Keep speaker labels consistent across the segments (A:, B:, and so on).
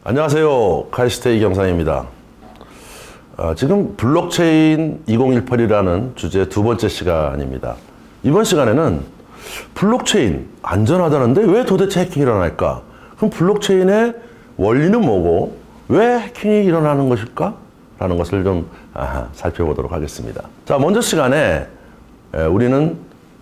A: 안녕하세요. 카이스트 이경상입니다. 지금 블록체인 2018이라는 주제 두 번째 시간입니다. 이번 시간에는 블록체인 안전하다는데 왜 도대체 해킹이 일어날까? 그럼 블록체인의 원리는 뭐고 왜 해킹이 일어나는 것일까? 라는 것을 좀 살펴보도록 하겠습니다. 자, 먼저 시간에 우리는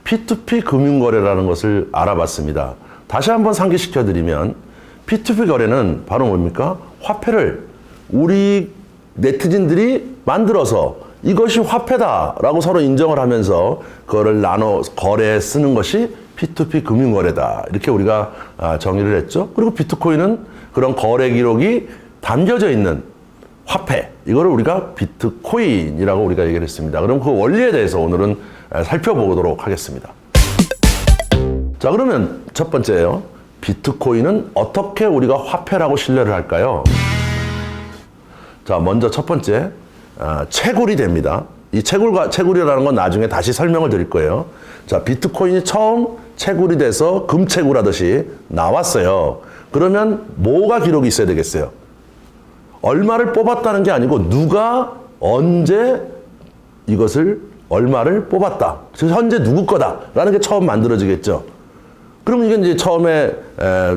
A: P2P 금융거래라는 것을 알아봤습니다. 다시 한번 상기시켜드리면 P2P 거래는 바로 뭡니까? 화폐를 우리 네티즌들이 만들어서 이것이 화폐다라고 서로 인정을 하면서 그거를 나눠 거래에 쓰는 것이 P2P 금융거래다. 이렇게 우리가 정의를 했죠. 그리고 비트코인은 그런 거래 기록이 담겨져 있는 화폐, 이거를 우리가 비트코인이라고 우리가 얘기를 했습니다. 그럼 그 원리에 대해서 오늘은 살펴보도록 하겠습니다. 자, 그러면 첫 번째예요. 비트코인은 어떻게 우리가 화폐라고 신뢰를 할까요? 자, 먼저 첫 번째, 채굴이 됩니다. 이 채굴이라는 건 나중에 다시 설명을 드릴 거예요. 자, 비트코인이 처음 채굴이 돼서 금채굴하듯이 나왔어요. 그러면 뭐가 기록이 있어야 되겠어요? 얼마를 뽑았다는 게 아니고 누가 언제 이것을 얼마를 뽑았다. 현재 누구 거다라는 게 처음 만들어지겠죠. 그럼 이게 이제 처음에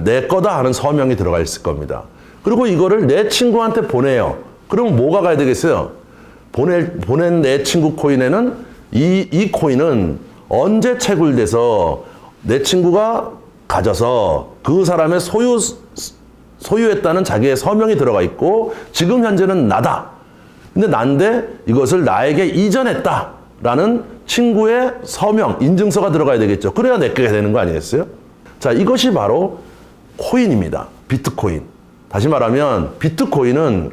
A: 내 거다 하는 서명이 들어가 있을 겁니다. 그리고 이거를 내 친구한테 보내요. 그러면 뭐가 가야 되겠어요? 보낸 내 친구 코인에는 이 코인은 언제 채굴돼서 내 친구가 가져서 그 사람의 소유했다는 자기의 서명이 들어가 있고 지금 현재는 나다. 근데 난데 이것을 나에게 이전했다라는 친구의 서명, 인증서가 들어가야 되겠죠. 그래야 내 거가 되는 거 아니겠어요? 자, 이것이 바로 코인입니다. 비트코인. 다시 말하면 비트코인은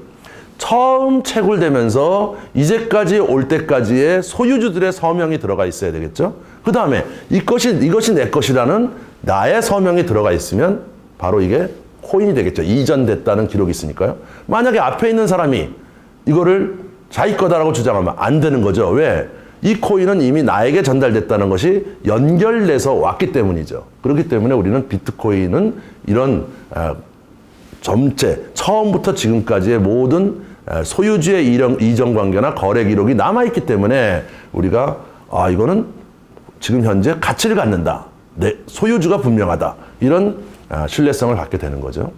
A: 처음 채굴되면서 이제까지 올 때까지의 소유주들의 서명이 들어가 있어야 되겠죠. 그 다음에 이것이 내 것이라는 나의 서명이 들어가 있으면 바로 이게 코인이 되겠죠. 이전됐다는 기록이 있으니까요. 만약에 앞에 있는 사람이 이거를 자기 거다라고 주장하면 안 되는 거죠. 왜? 이 코인은 이미 나에게 전달됐다는 것이 연결돼서 왔기 때문이죠. 그렇기 때문에 우리는 비트코인은 이런 전체 처음부터 지금까지의 모든 소유주의 이전 관계나 거래 기록이 남아있기 때문에 우리가 이거는 지금 현재 가치를 갖는다. 내 소유주가 분명하다. 이런 신뢰성을 갖게 되는 거죠.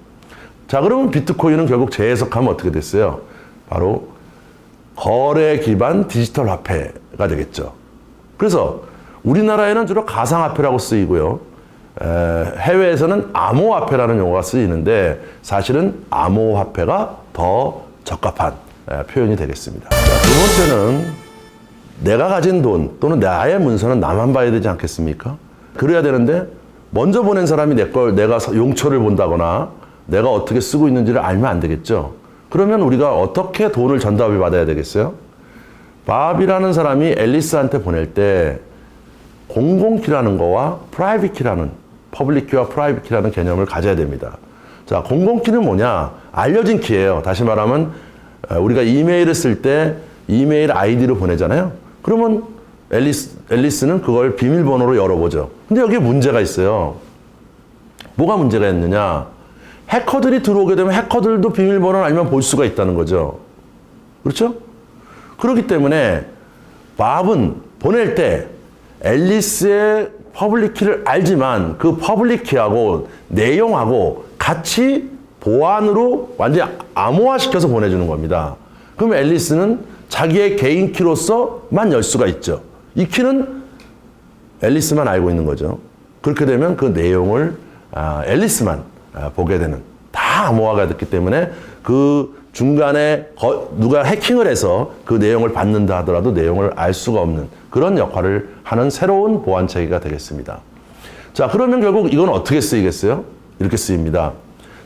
A: 자, 그러면 비트코인은 결국 재해석하면 어떻게 됐어요? 바로 거래 기반 디지털 화폐가 되겠죠. 그래서 우리나라에는 주로 가상화폐라고 쓰이고요. 해외에서는 암호화폐라는 용어가 쓰이는데 사실은 암호화폐가 더 적합한 표현이 되겠습니다. 자, 두 번째는 내가 가진 돈 또는 나의 문서는 나만 봐야 되지 않겠습니까? 그래야 되는데 먼저 보낸 사람이 내가 용처를 본다거나 내가 어떻게 쓰고 있는지를 알면 안 되겠죠. 그러면 우리가 어떻게 돈을 전달을 받아야 되겠어요? 밥이라는 사람이 앨리스한테 보낼 때 공공키라는 거와 프라이빗 키라는 퍼블릭 키와 프라이빗 키라는 개념을 가져야 됩니다. 자, 공공키는 뭐냐? 알려진 키예요. 다시 말하면 우리가 이메일을 쓸 때 이메일 아이디로 보내잖아요. 그러면 앨리스는 그걸 비밀번호로 열어보죠. 근데 여기에 문제가 있어요. 뭐가 문제가 있느냐? 해커들이 들어오게 되면 해커들도 비밀번호를 알면 볼 수가 있다는 거죠. 그렇죠? 그렇기 때문에 밥은 보낼 때 앨리스의 퍼블릭 키를 알지만 그 퍼블릭 키하고 내용하고 같이 보안으로 완전히 암호화시켜서 보내주는 겁니다. 그럼 앨리스는 자기의 개인 키로서만 열 수가 있죠. 이 키는 앨리스만 알고 있는 거죠. 그렇게 되면 그 내용을 앨리스만 보게 되는, 다 암호화가 됐기 때문에 그 중간에 누가 해킹을 해서 그 내용을 받는다 하더라도 내용을 알 수가 없는 그런 역할을 하는 새로운 보안 체계가 되겠습니다. 자, 그러면 결국 이건 어떻게 쓰이겠어요? 이렇게 쓰입니다.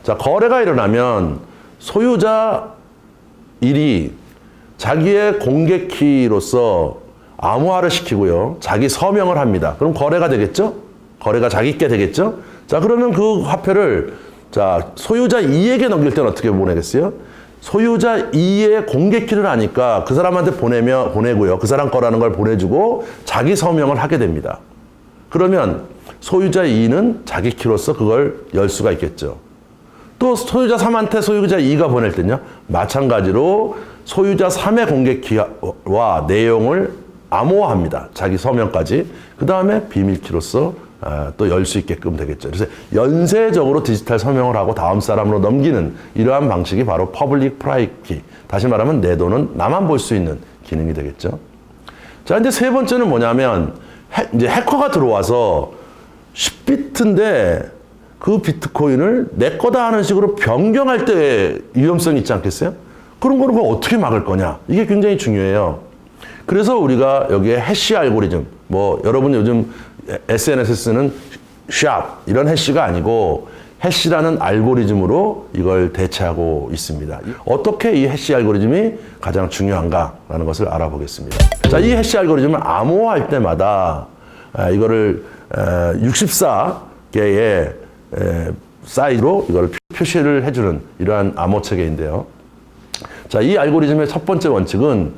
A: 자, 거래가 일어나면 소유자 1이 자기의 공개 키로서 암호화를 시키고요. 자기 서명을 합니다. 그럼 거래가 되겠죠? 거래가 자기께 되겠죠? 자, 그러면 그 화폐를 소유자 2에게 넘길 때는 어떻게 보내겠어요? 소유자 2의 공개 키를 아니까 그 사람한테 보내고요. 그 사람 거라는 걸 보내주고 자기 서명을 하게 됩니다. 그러면 소유자 2는 자기 키로서 그걸 열 수가 있겠죠. 또 소유자 3한테 소유자 2가 보낼 때는요. 마찬가지로 소유자 3의 공개 기와 내용을 암호화합니다. 자기 서명까지. 그 다음에 비밀키로서 또 열 수 있게끔 되겠죠. 그래서 연쇄적으로 디지털 서명을 하고 다음 사람으로 넘기는 이러한 방식이 바로 퍼블릭 프라이빗 키. 다시 말하면 내 돈은 나만 볼 수 있는 기능이 되겠죠. 자, 이제 세 번째는 뭐냐면 이제 해커가 들어와서 10비트인데 그 비트코인을 내 거다 하는 식으로 변경할 때 위험성이 있지 않겠어요? 그런 거를 어떻게 막을 거냐? 이게 굉장히 중요해요. 그래서 우리가 여기에 해시 알고리즘, 뭐 여러분 요즘 SNS에 쓰는 샵 이런 해시가 아니고 해시라는 알고리즘으로 이걸 대체하고 있습니다. 어떻게 이 해시 알고리즘이 가장 중요한가라는 것을 알아보겠습니다. 자, 이 해시 알고리즘을 암호화할 때마다 이거를 64개의 사이즈로 이걸 표시를 해주는 이러한 암호 체계인데요. 자, 이 알고리즘의 첫 번째 원칙은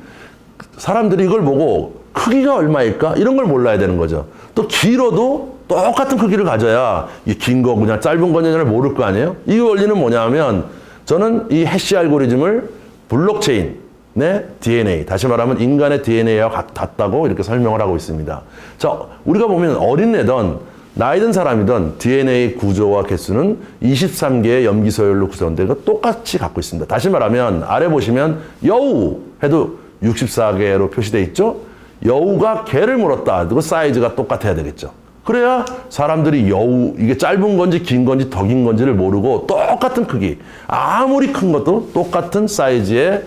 A: 사람들이 이걸 보고 크기가 얼마일까? 이런 걸 몰라야 되는 거죠. 또 길어도 똑같은 크기를 가져야 이 긴 거 그냥 짧은 거냐를 모를 거 아니에요? 이 원리는 뭐냐면 저는 이 해시 알고리즘을 블록체인의 DNA, 다시 말하면 인간의 DNA와 같다고 이렇게 설명을 하고 있습니다. 자, 우리가 보면 어린애든 나이 든 사람이든 DNA 구조와 개수는 23개의 염기서열로 구성되고 똑같이 갖고 있습니다. 다시 말하면 아래 보시면 여우 해도 64개로 표시되어 있죠? 여우가 개를 물었다. 그 사이즈가 똑같아야 되겠죠. 그래야 사람들이 여우, 이게 짧은 건지 긴 건지 더 긴 건지를 모르고 똑같은 크기, 아무리 큰 것도 똑같은 사이즈의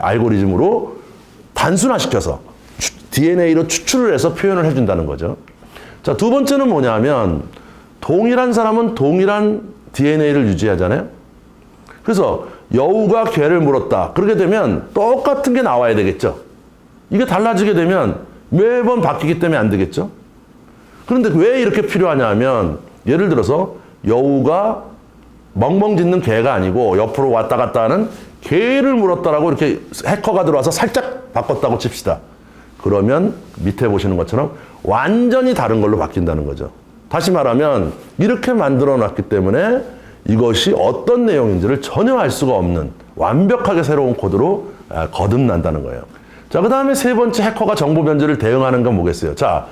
A: 알고리즘으로 단순화시켜서 DNA로 추출을 해서 표현을 해준다는 거죠. 자, 두 번째는 뭐냐면 동일한 사람은 동일한 DNA를 유지하잖아요. 그래서 여우가 개를 물었다. 그렇게 되면 똑같은 게 나와야 되겠죠. 이게 달라지게 되면 매번 바뀌기 때문에 안 되겠죠. 그런데 왜 이렇게 필요하냐 하면 예를 들어서 여우가 멍멍 짖는 개가 아니고 옆으로 왔다 갔다 하는 개를 물었다라고 이렇게 해커가 들어와서 살짝 바꿨다고 칩시다. 그러면 밑에 보시는 것처럼 완전히 다른 걸로 바뀐다는 거죠. 다시 말하면 이렇게 만들어 놨기 때문에 이것이 어떤 내용인지를 전혀 알 수가 없는 완벽하게 새로운 코드로 거듭난다는 거예요. 자, 그 다음에 세 번째 해커가 정보 변조를 대응하는 건 뭐겠어요? 자,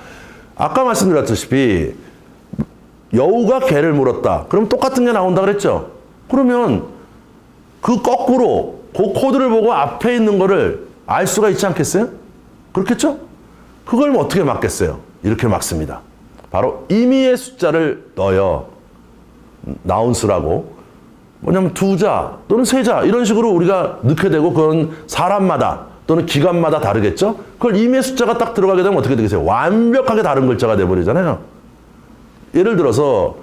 A: 아까 말씀드렸다시피 여우가 개를 물었다. 그럼 똑같은 게 나온다 그랬죠? 그러면 그 거꾸로 그 코드를 보고 앞에 있는 거를 알 수가 있지 않겠어요? 그렇겠죠? 그걸 어떻게 막겠어요? 이렇게 막습니다. 바로 임의의 숫자를 넣어요. 나운스라고. 뭐냐면 2자 또는 3자 이런 식으로 우리가 넣게 되고 그건 사람마다 또는 기관마다 다르겠죠? 그걸 임의의 숫자가 딱 들어가게 되면 어떻게 되겠어요? 완벽하게 다른 글자가 돼버리잖아요. 예를 들어서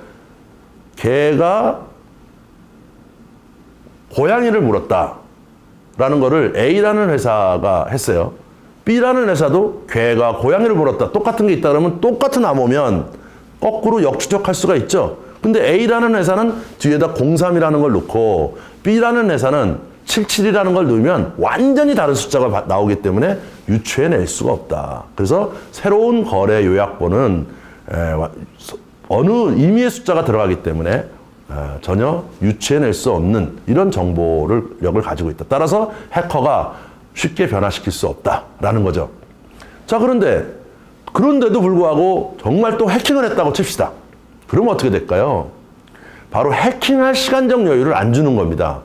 A: 개가 고양이를 물었다라는 거를 A라는 회사가 했어요. B라는 회사도 개가 고양이를 물었다. 똑같은 게 있다 그러면 똑같은 암호면 거꾸로 역추적할 수가 있죠. 근데 A라는 회사는 뒤에다 03이라는 걸 넣고 B라는 회사는 77이라는 걸 넣으면 완전히 다른 숫자가 나오기 때문에 유추해낼 수가 없다. 그래서 새로운 거래 요약본은 어느 임의의 숫자가 들어가기 때문에 전혀 유추해낼 수 없는 이런 정보력을 가지고 있다. 따라서 해커가 쉽게 변화시킬 수 없다라는 거죠. 자, 그런데도 불구하고 정말 또 해킹을 했다고 칩시다. 그러면 어떻게 될까요? 바로 해킹할 시간적 여유를 안 주는 겁니다.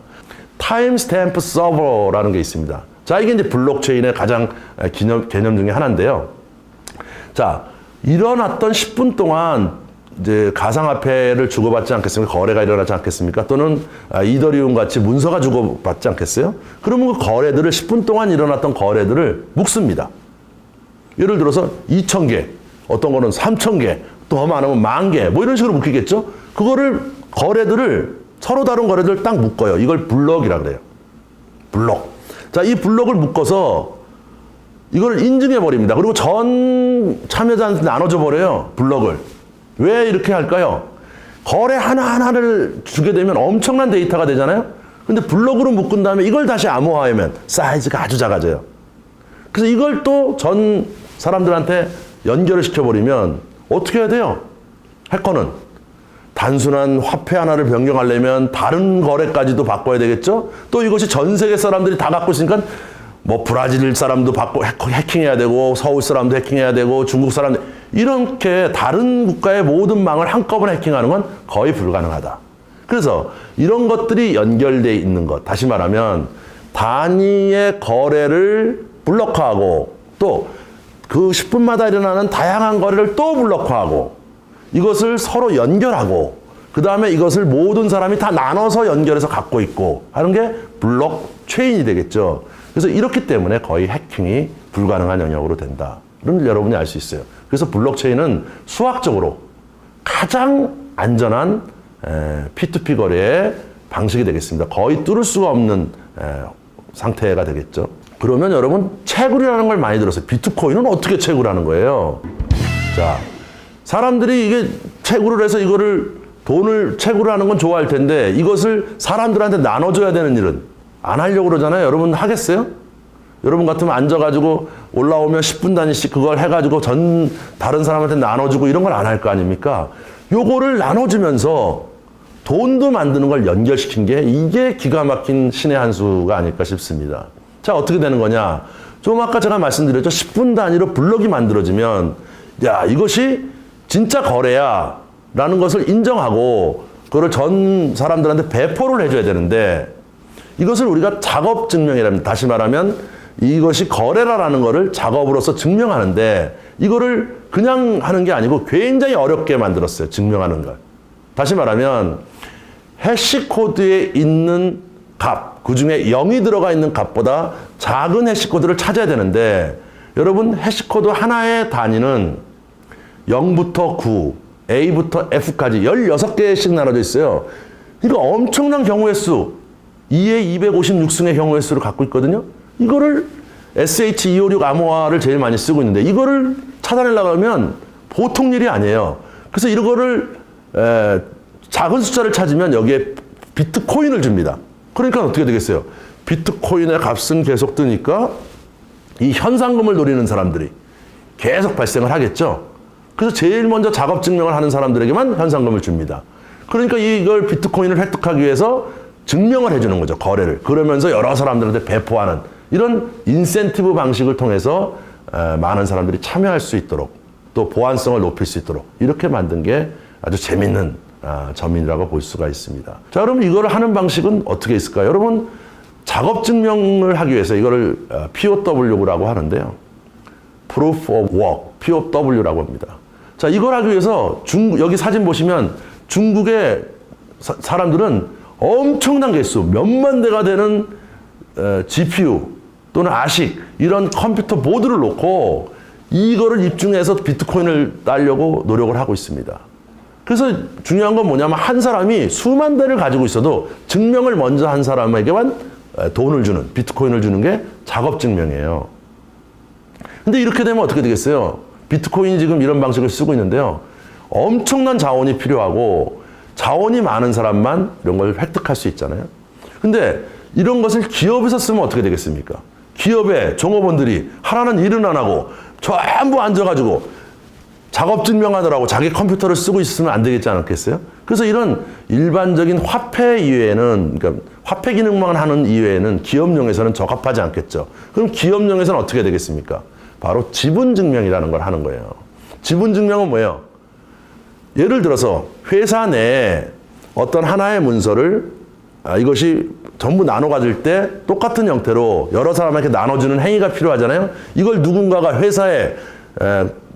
A: 타임 스탬프 서버라는 게 있습니다. 자, 이게 이제 블록체인의 가장 개념 중에 하나인데요. 자, 일어났던 10분 동안 이제 가상화폐를 주고받지 않겠습니까? 거래가 일어나지 않겠습니까? 또는 이더리움 같이 문서가 주고받지 않겠어요? 그러면 그 거래들을 10분 동안 일어났던 거래들을 묶습니다. 예를 들어서 2,000개, 어떤 거는 3,000개, 더 많으면 10,000개, 뭐 이런 식으로 묶이겠죠? 거래들을 서로 다른 거래들을 딱 묶어요. 이걸 블럭이라 그래요. 블럭. 자, 이 블럭을 묶어서 이걸 인증해 버립니다. 그리고 전 참여자한테 나눠줘 버려요. 블럭을. 왜 이렇게 할까요? 거래 하나하나를 주게 되면 엄청난 데이터가 되잖아요. 근데 블럭으로 묶은 다음에 이걸 다시 암호화하면 사이즈가 아주 작아져요. 그래서 이걸 또 전 사람들한테 연결을 시켜버리면 어떻게 해야 돼요? 해커는 단순한 화폐 하나를 변경하려면 다른 거래까지도 바꿔야 되겠죠? 또 이것이 전 세계 사람들이 다 갖고 있으니까 뭐 브라질 사람도 해킹해야 되고 서울 사람도 해킹해야 되고 중국 사람도 이렇게 다른 국가의 모든 망을 한꺼번에 해킹하는 건 거의 불가능하다. 그래서 이런 것들이 연결되어 있는 것, 다시 말하면 단위의 거래를 블록화하고 또 그 10분마다 일어나는 다양한 거래를 또 블록화하고 이것을 서로 연결하고 그 다음에 이것을 모든 사람이 다 나눠서 연결해서 갖고 있고 하는 게 블록체인이 되겠죠. 그래서 이렇기 때문에 거의 해킹이 불가능한 영역으로 된다를 여러분이 알 수 있어요. 그래서 블록체인은 수학적으로 가장 안전한 P2P 거래의 방식이 되겠습니다. 거의 뚫을 수가 없는 상태가 되겠죠. 그러면 여러분 채굴이라는 걸 많이 들었어요. 비트코인은 어떻게 채굴하는 거예요? 자, 사람들이 이게 채굴을 해서 이거를 돈을 채굴하는 건 좋아할 텐데 이것을 사람들한테 나눠줘야 되는 일은 안 하려고 그러잖아요. 여러분 하겠어요? 여러분 같으면 앉아가지고 올라오면 10분 단위씩 그걸 해가지고 다른 사람한테 나눠주고 이런 걸 안 할 거 아닙니까? 요거를 나눠주면서 돈도 만드는 걸 연결시킨 게 이게 기가 막힌 신의 한 수가 아닐까 싶습니다. 자, 어떻게 되는 거냐? 좀 아까 제가 말씀드렸죠. 10분 단위로 블록이 만들어지면 야, 이것이 진짜 거래야 라는 것을 인정하고 그걸 전 사람들한테 배포를 해줘야 되는데 이것을 우리가 작업 증명이랍니다. 다시 말하면 이것이 거래라는 것을 작업으로서 증명하는데 이거를 그냥 하는 게 아니고 굉장히 어렵게 만들었어요. 증명하는 걸. 다시 말하면 해시코드에 있는 값, 그 중에 0이 들어가 있는 값보다 작은 해시코드를 찾아야 되는데 여러분 해시코드 하나의 단위는 0부터 9, A부터 F까지 16개씩 나눠져 있어요. 그러니까 엄청난 경우의 수, 2의 256승의 경우의 수를 갖고 있거든요. 이거를 SH256 암호화를 제일 많이 쓰고 있는데 이거를 찾아내려고 하면 보통 일이 아니에요. 그래서 이거를 작은 숫자를 찾으면 여기에 비트코인을 줍니다. 그러니까 어떻게 되겠어요? 비트코인의 값은 계속 뜨니까 이 현상금을 노리는 사람들이 계속 발생을 하겠죠. 그래서 제일 먼저 작업 증명을 하는 사람들에게만 현상금을 줍니다. 그러니까 이걸 비트코인을 획득하기 위해서 증명을 해주는 거죠. 거래를. 그러면서 여러 사람들한테 배포하는 이런 인센티브 방식을 통해서 많은 사람들이 참여할 수 있도록 또 보안성을 높일 수 있도록 이렇게 만든 게 아주 재밌는 점이라고 볼 수가 있습니다. 자, 그럼 이걸 하는 방식은 어떻게 있을까요? 여러분, 작업 증명을 하기 위해서 이거를 POW라고 하는데요. Proof of Work, POW라고 합니다. 자, 이걸 하기 위해서 여기 사진 보시면 중국의 사람들은 엄청난 개수, 몇만 대가 되는 GPU 또는 ASIC 이런 컴퓨터 보드를 놓고 이거를 입증해서 비트코인을 따려고 노력을 하고 있습니다. 그래서 중요한 건 뭐냐면 한 사람이 수만 대를 가지고 있어도 증명을 먼저 한 사람에게만 돈을 주는, 비트코인을 주는 게 작업 증명이에요. 근데 이렇게 되면 어떻게 되겠어요? 비트코인이 지금 이런 방식을 쓰고 있는데요. 엄청난 자원이 필요하고 자원이 많은 사람만 이런 걸 획득할 수 있잖아요. 근데 이런 것을 기업에서 쓰면 어떻게 되겠습니까? 기업의 종업원들이 하라는 일은 안 하고 전부 앉아가지고 작업 증명하느라고 자기 컴퓨터를 쓰고 있으면 안 되겠지 않겠어요? 그래서 이런 일반적인 화폐 이외에는, 그러니까 화폐 기능만 하는 이외에는 기업용에서는 적합하지 않겠죠. 그럼 기업용에서는 어떻게 되겠습니까? 바로 지분 증명이라는 걸 하는 거예요. 지분 증명은 뭐예요? 예를 들어서 회사 내에 어떤 하나의 문서를 이것이 전부 나눠 가질 때 똑같은 형태로 여러 사람에게 나눠주는 행위가 필요하잖아요. 이걸 누군가가 회사에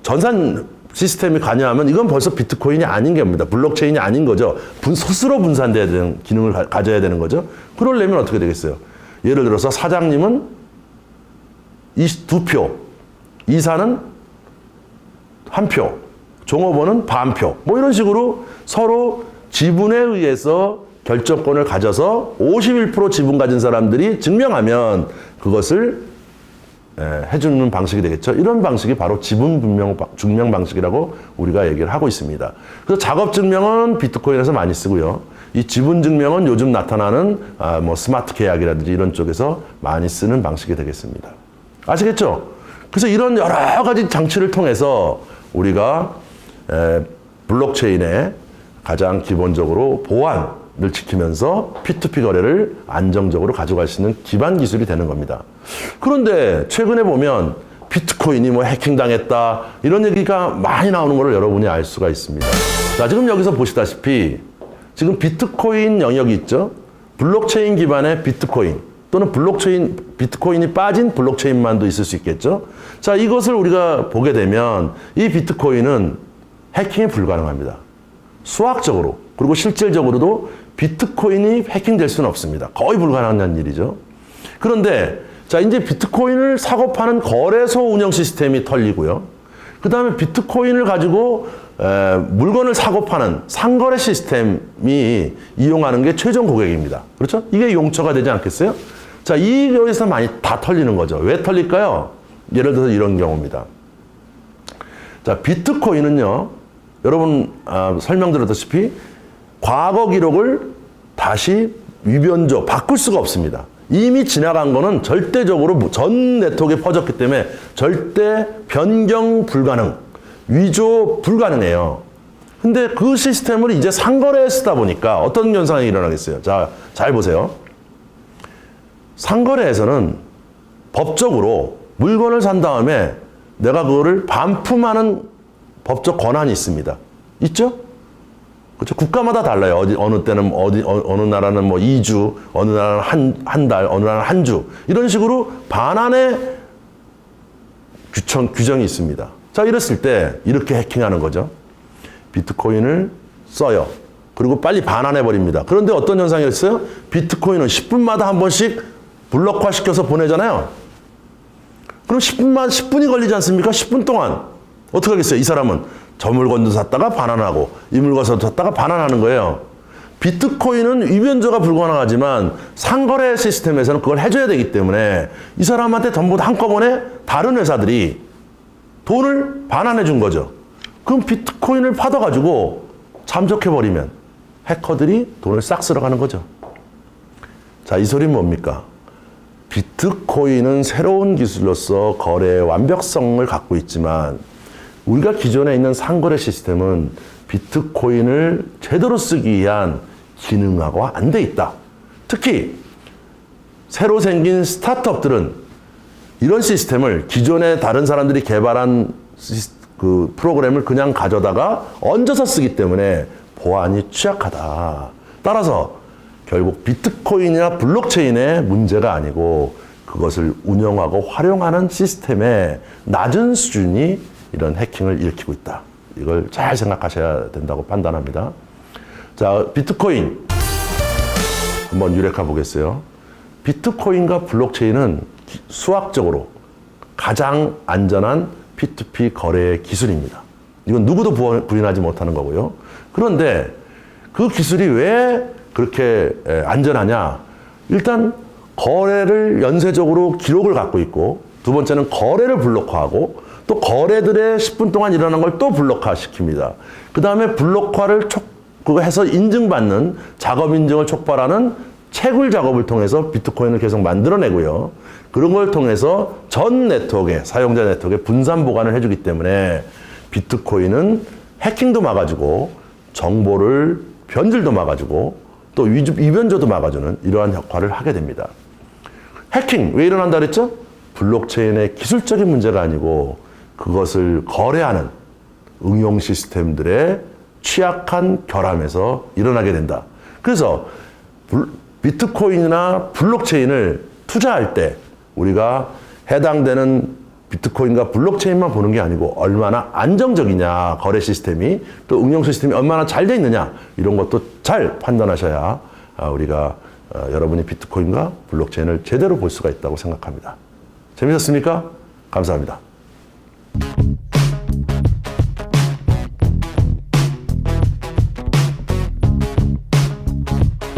A: 전산 시스템이 관여하면 이건 벌써 비트코인이 아닌 겁니다. 블록체인이 아닌 거죠. 스스로 분산돼야 되는 기능을 가져야 되는 거죠. 그러려면 어떻게 되겠어요? 예를 들어서 사장님은 2표, 이사는 1표, 종업원은 반표. 뭐 이런 식으로 서로 지분에 의해서 결정권을 가져서 51% 지분 가진 사람들이 증명하면 그것을 해주는 방식이 되겠죠. 이런 방식이 바로 지분 증명 방식이라고 우리가 얘기를 하고 있습니다. 그래서 작업 증명은 비트코인에서 많이 쓰고요. 이 지분 증명은 요즘 나타나는 뭐 스마트 계약이라든지 이런 쪽에서 많이 쓰는 방식이 되겠습니다. 아시겠죠? 그래서 이런 여러 가지 장치를 통해서 우리가 블록체인의 가장 기본적으로 보안을 지키면서 P2P 거래를 안정적으로 가져갈 수 있는 기반 기술이 되는 겁니다. 그런데 최근에 보면 비트코인이 뭐 해킹당했다 이런 얘기가 많이 나오는 것을 여러분이 알 수가 있습니다. 자, 지금 여기서 보시다시피 지금 비트코인 영역이 있죠. 블록체인 기반의 비트코인 또는 비트코인이 빠진 블록체인만도 있을 수 있겠죠. 자, 이것을 우리가 보게 되면 이 비트코인은 해킹이 불가능합니다. 수학적으로 그리고 실질적으로도 비트코인이 해킹될 수는 없습니다. 거의 불가능한 일이죠. 그런데 자, 이제 비트코인을 사고 파는 거래소 운영 시스템이 털리고요. 그 다음에 비트코인을 가지고 물건을 사고 파는 상거래 시스템이 이용하는 게 최종 고객입니다. 그렇죠? 이게 용처가 되지 않겠어요? 자, 여기서 많이 다 털리는 거죠. 왜 털릴까요? 예를 들어서 이런 경우입니다. 자, 비트코인은요, 여러분 설명드렸다시피 과거 기록을 다시 위변조 바꿀 수가 없습니다. 이미 지나간 거는 절대적으로 전 네트워크에 퍼졌기 때문에 절대 변경 불가능, 위조 불가능해요. 근데 그 시스템을 이제 상거래에 쓰다 보니까 어떤 현상이 일어나겠어요? 자, 잘 보세요. 상거래에서는 법적으로 물건을 산 다음에 내가 그거를 반품하는 법적 권한이 있습니다. 있죠? 그렇죠? 국가마다 달라요. 어느 때는 어느 나라는 뭐 2주, 어느 나라는 한 달, 어느 나라는 한 주. 이런 식으로 반환의 규정이 있습니다. 자, 이랬을 때 이렇게 해킹하는 거죠. 비트코인을 써요. 그리고 빨리 반환해 버립니다. 그런데 어떤 현상이 있어요? 비트코인은 10분마다 한 번씩 블록화 시켜서 보내잖아요. 그럼 10분이 걸리지 않습니까? 10분 동안. 어떻게 하겠어요? 이 사람은 저 물건도 샀다가 반환하고 이 물건도 샀다가 반환하는 거예요. 비트코인은 위변조가 불가능하지만 상거래 시스템에서는 그걸 해줘야 되기 때문에 이 사람한테 전부 한꺼번에 다른 회사들이 돈을 반환해 준 거죠. 그럼 비트코인을 받아가지고 잠적해버리면 해커들이 돈을 싹 쓸어가는 거죠. 자, 이 소리는 뭡니까? 비트코인은 새로운 기술로서 거래의 완벽성을 갖고 있지만 우리가 기존에 있는 상거래 시스템은 비트코인을 제대로 쓰기 위한 기능화가 안 돼 있다. 특히 새로 생긴 스타트업들은 이런 시스템을 기존에 다른 사람들이 개발한 그 프로그램을 그냥 가져다가 얹어서 쓰기 때문에 보안이 취약하다. 따라서 결국 비트코인이나 블록체인의 문제가 아니고 그것을 운영하고 활용하는 시스템의 낮은 수준이 이런 해킹을 일으키고 있다. 이걸 잘 생각하셔야 된다고 판단합니다. 자, 비트코인 한번 유력화 보겠어요. 비트코인과 블록체인은 수학적으로 가장 안전한 P2P 거래의 기술입니다. 이건 누구도 부인하지 못하는 거고요. 그런데 그 기술이 왜 그렇게 안전하냐? 일단 거래를 연쇄적으로 기록을 갖고 있고, 두 번째는 거래를 블록화하고 또 거래들의 10분 동안 일어난 걸 또 블록화 시킵니다. 그 다음에 블록화를 그거 해서 인증받는 작업 인증을 촉발하는 채굴 작업을 통해서 비트코인을 계속 만들어내고요. 그런 걸 통해서 전 네트워크에, 사용자 네트워크에 분산 보관을 해주기 때문에 비트코인은 해킹도 막아주고 정보를 변질도 막아주고 또 위변조도 막아주는 이러한 역할을 하게 됩니다. 해킹 왜 일어난다 그랬죠? 블록체인의 기술적인 문제가 아니고 그것을 거래하는 응용 시스템들의 취약한 결함에서 일어나게 된다. 그래서 비트코인이나 블록체인을 투자할 때 우리가 해당되는 비트코인과 블록체인만 보는 게 아니고 얼마나 안정적이냐, 거래 시스템이, 또 응용 시스템이 얼마나 잘 돼 있느냐, 이런 것도 잘 판단하셔야 우리가 여러분이 비트코인과 블록체인을 제대로 볼 수가 있다고 생각합니다. 재미있었습니까? 감사합니다.